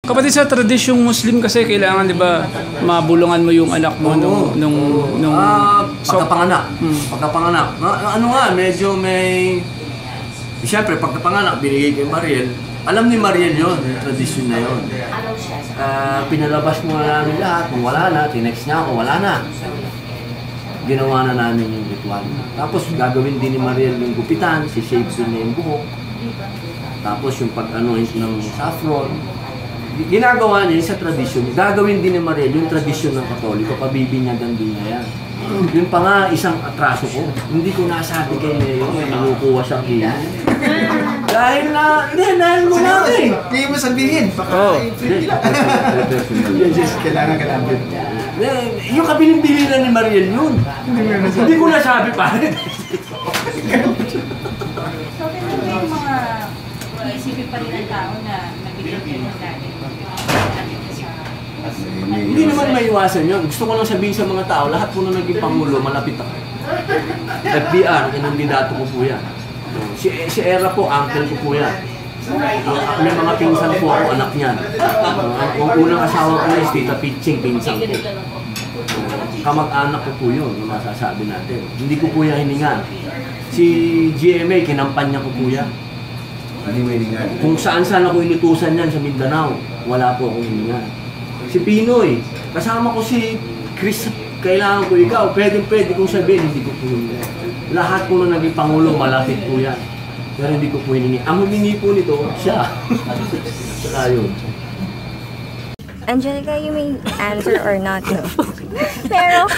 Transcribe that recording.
Kapatid, sa tradisyong Muslim kasi kailangan, di ba, mabulungan mo yung anak mo pagkapanganak. Pagkapanganak. Ano nga, medyo may... Siyempre, pagkapanganak, binigay kay Mariel. Alam ni Mariel yun, yung tradisyon na yun. Pinalabas mo na namin lahat. Kung wala na, tinext niya ako, wala na. Ginawa na namin yung ritual. Tapos gagawin din ni Mariel yung gupitan, si-shave din niya yung buhok. Tapos yung pag-anoint ng saffron. Ginagawa niya yung sa tradisyon. Gagawin din ni Mariel yung tradisyon ng Katoliko, pabibinyagan din niya yan. Yun pa nga, isang atraso ko. Hindi ko nasabi kay Mayor, may nakukuha siyang kilo. Dahil mo namin. Hindi mo sabihin, baka kailangan ka namin. Yung kabiling-bilinan ni Mariel yun. Hindi ko nasabi pa. So, ganun ba yung mga iisipin pa rin ng tao na nabigyan kayo ng galing? Hindi naman maiwasan yun. Gusto ko lang sabihin sa mga tao, lahat po na naging Pangulo, malapit ako. FBR, kandidato ko po yan. Si Era po, uncle ko po yan. May mga pinsan po ako, anak niyan. Ang unang asawa ko is Tita Pitching, pinsan ko. Kamag-anak ko po yun, na masasabi natin. Hindi ko po yan hiningan. Si GMA, kinampanya ko po yan. Hindi mo hiningan. Kung saan-saan ako inutusan yan sa Mindanao, wala po akong hiningan. Si Pinoy, kasama ko si Chris, kailangan ko ikaw, pwede kong sabihin, hindi ko po hiningan. Lahat po na naging Pangulo, malapit po yan. Pero hindi ko po hiningi. Ang humingi po nito, siya. Saka yun. Angelica, you may answer or not, no? Pero